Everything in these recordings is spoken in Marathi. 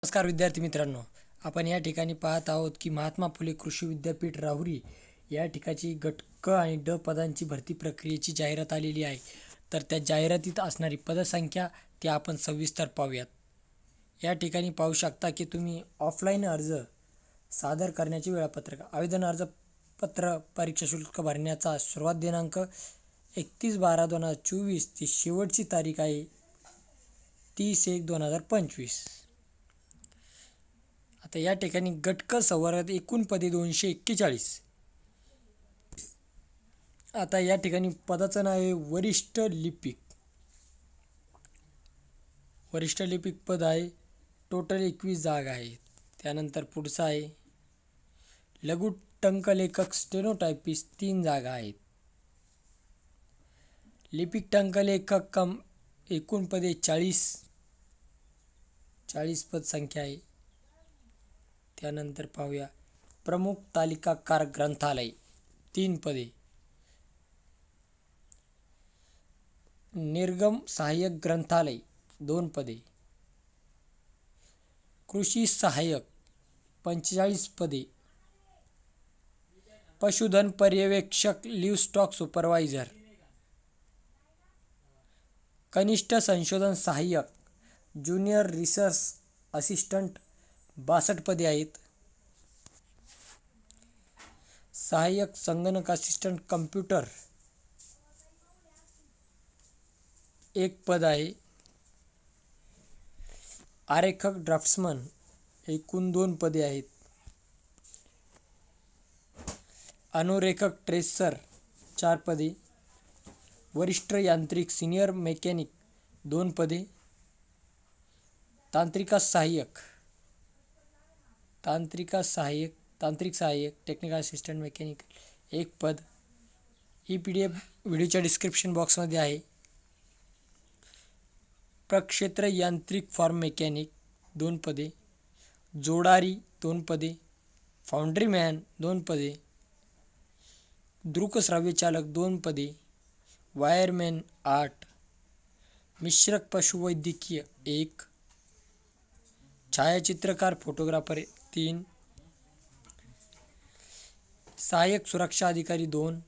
नमस्कार विद्यार्थी मित्रांनो, आपण या ठिकाणी पाहत आहोत की महात्मा फुले कृषी विद्यापीठ राहुरी या ठिकाणी गट क आणि ड पदांची भरती प्रक्रियेची जाहिरात आलेली आहे. तर त्या जाहिरातीत असणारी पदसंख्या ती आपण सविस्तर पाहूयात. या ठिकाणी पाहू शकता की तुम्ही ऑफलाईन अर्ज सादर करण्याचे वेळापत्रक. आवेदन अर्ज पत्र परीक्षा शुल्क भरण्याचा सुरुवात दिनांक 31/12/2024 ती शेवटची तारीख आहे 30/1/2025. आता या ठिकाणी गट क संवर्गात एकूण पदे 241. आता या ठिकाणी पदाचं नाव आहे वरिष्ठ लिपिक. वरिष्ठ लिपिक पद आहे. टोटल 21 जागा आहेत. त्यानंतर पुढचा आहे लघु टंकलेखक स्टेनोटायपिस्ट 3 जागा आहेत. लिपिक टंकलेखक कम एकूण पदे 40 पद संख्या आहे. त्यानंतर पाहूया प्रमुख तालिकाकार ग्रंथालय 3 पदे. निर्गम सहाय्यक ग्रंथालय 2 पदे. कृषी सहाय्यक 45 पदे. पशुधन पर्यवेक्षक लिव्हस्टॉक सुपरवायझर. कनिष्ठ संशोधन सहाय्यक ज्युनियर रिसर्च असिस्टंट 62 पदे आहेत. सहाय्यक संगणक असिस्टंट कम्प्युटर 1 पद आहे. आरेखक ड्राफ्ट्समन एकूण 2 पदे आहेत. अनुरेखक ट्रेसर 4 पदे. वरिष्ठ यांत्रिक सिनियर मेकॅनिक 2 पदे. तांत्रिक सहाय्यक टेक्निकल असिस्टंट मेकॅनिकल 1 पद. ही PDF व्हिडिओच्या डिस्क्रिप्शन बॉक्समध्ये आहे. प्रक्षेत्र यांत्रिक फॉर्म मेकॅनिक 2 पदे. जोडारी 2 पदे. फाउंड्रीमॅन 2 पदे. दृकश्राव्य चालक 2 पदे. वायरमॅन 8. मिश्रक पशुवैद्यकीय 1. छायाचित्रकार फोटोग्राफर 3. सहाय्यक सुरक्षा अधिकारी 2.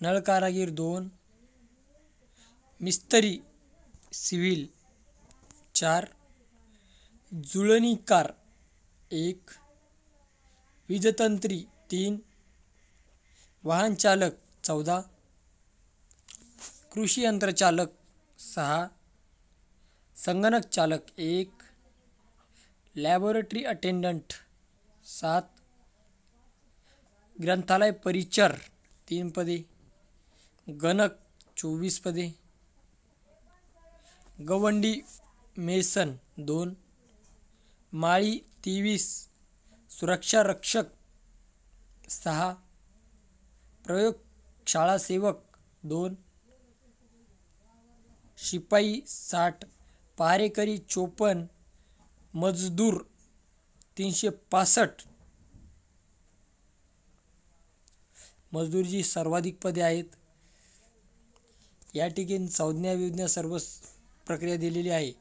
नळ कारागीर 2. मिस्त्री सिव्हिल 4. जुळणीकार 1. वीजतंत्री 3. वाहन चालक 14. कृषी यंत्रचालक 6. संगणक चालक 1. Laboratory attendant 7. ग्रंथालय परिचर 3 पदे. गणक 24 पदे. गवंडी मेसन 2. माळी 23. सुरक्षा रक्षक 6. प्रयोगशाळा सेवक 2. शिपाई 60. पहारेकरी 54. मजदूर 365. मजदूरची सर्वाधिक पदे आहेत. या ठिकाणी संज्ञा विज्ञा सर्व प्रक्रिया दिलेली आहे.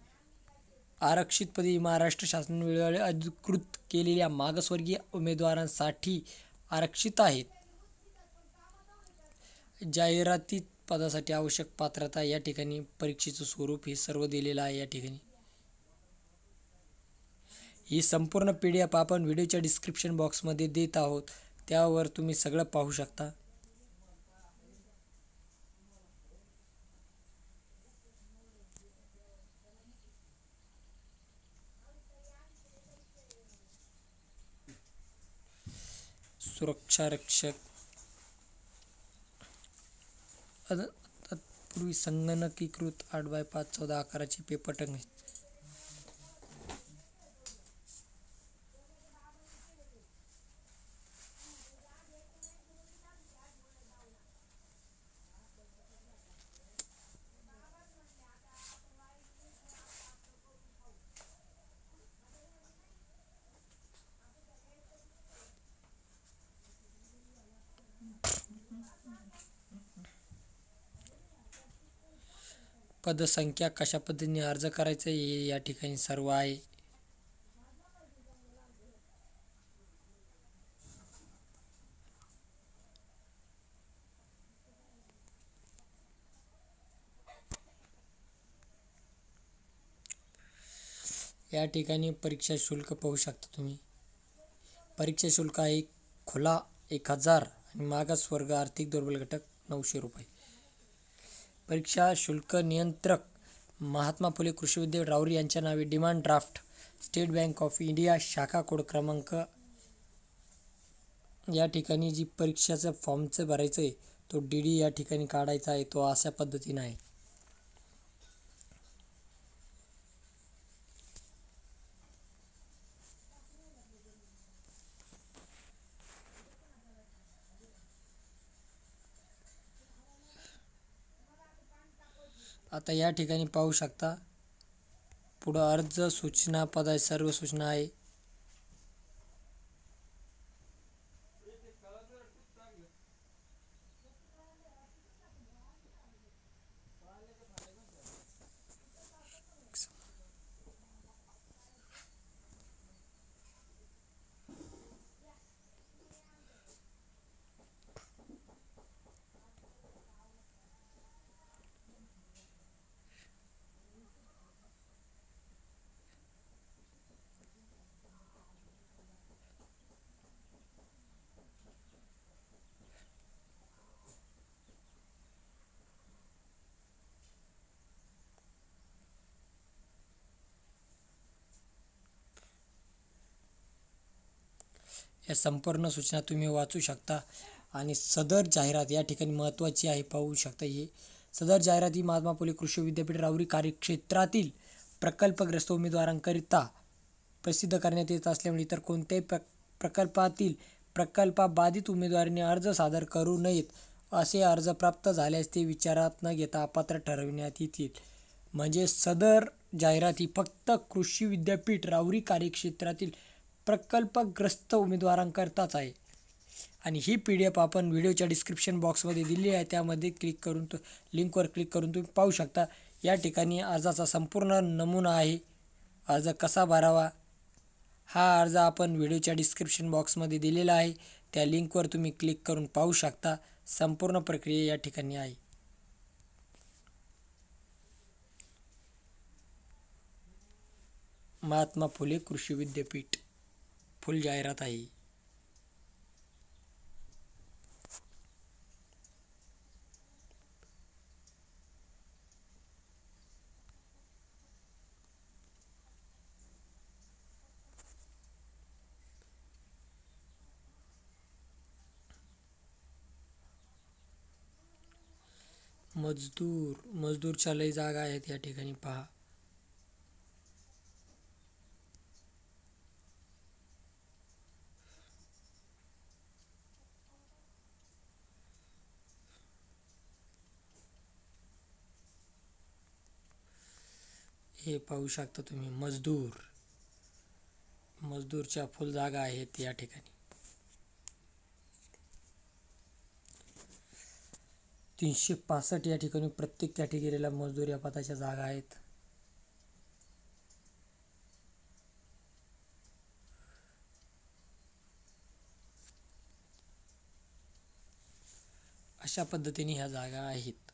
आरक्षित पदे ही महाराष्ट्र शासनाने वेळोवेळी अधिकृत केलेल्या मागासवर्गीय उमेदवारांसाठी आरक्षित आहेत. जाहिरातीत पदासाठी आवश्यक पात्रता या ठिकाणी परीक्षेचं स्वरूप हे सर्व दिलेलं आहे. या ठिकाणी ही संपूर्ण PDF आपण व्हिडिओच्या डिस्क्रिप्शन बॉक्समध्ये देत आहोत. त्यावर तुम्ही सगळं पाहू शकता. सुरक्षा रक्षक तत्पूर्वी संगणकीकृत 8x5 14 आकाराचे पेपर टंग. पदसंख्या, कशा पद्धतीने अर्ज करायचा हे या ठिकाणी सर्व आहे. या ठिकाणी परीक्षा शुल्क पाहू शकता तुम्ही. परीक्षा शुल्क आहे खुला 1000 आणि मागासवर्ग आर्थिक दुर्बल घटक 900 रुपये. परीक्षा शुल्क नियंत्रक महात्मा फुले कृषी विद्यापीठ राहुरी यांच्या नावे demand draft, state bank of India, शाखा कोड क्रमांक. या ठिकाणी जी परीक्षाचं फॉर्मचं भरायचं आहे तो DD या ठिकाणी काढायचा आहे, तो अशा पद्धतीने आहे. आता या ठिकाणी पाहू शकता पुढं अर्ज सूचना पद आहे, सर्व सूचना आहे. या संपूर्ण सूचना तुम्ही वाचू शकता. आणि सदर जाहिरात या ठिकाणी महत्त्वाची आहे, पाहू शकता. ही सदर जाहिरात ही महात्मा फुले कृषी विद्यापीठ राहुरी कार्यक्षेत्रातील प्रकल्पग्रस्त उमेदवारांकरिता प्रसिद्ध करण्यात येत असल्यामुळे इतर कोणत्याही प्रकल्पातील प्रकल्पाबाधित उमेदवारांनी अर्ज सादर करू नयेत. असे अर्ज प्राप्त झाल्यास ते विचारात न घेता अपात्र ठरविण्यात येतील. म्हणजे सदर जाहिरात ही फक्त कृषी विद्यापीठ राहुरी कार्यक्षेत्रातील प्रकल्पग्रस्त उमेदवारांकरताच आहे. आणि ही PDF आपण व्हिडिओच्या डिस्क्रिप्शन बॉक्समध्ये दिली आहे, त्यामध्ये लिंकवर क्लिक करून तुम्ही पाहू शकता. या ठिकाणी अर्जाचा संपूर्ण नमुना आहे. अर्ज कसा भरावा हा अर्ज आपण व्हिडिओच्या डिस्क्रिप्शन बॉक्समध्ये दिलेला आहे, त्या लिंकवर तुम्ही क्लिक करून पाहू शकता. संपूर्ण प्रक्रिया या ठिकाणी आहे. महात्मा फुले कृषी विद्यापीठ फुल जाहिरात आहे. मजदूरच्या लय जागा आहेत या ठिकाणी पहा. हे पाहू शकता तुम्ही मजदूरच्या फुल जागा आहेत या ठिकाणी. 365 या ठिकाणी प्रत्येक कॅटेगरीला मजदूर या पदाच्या जागा आहेत. अशा पद्धतीने ह्या जागा आहेत.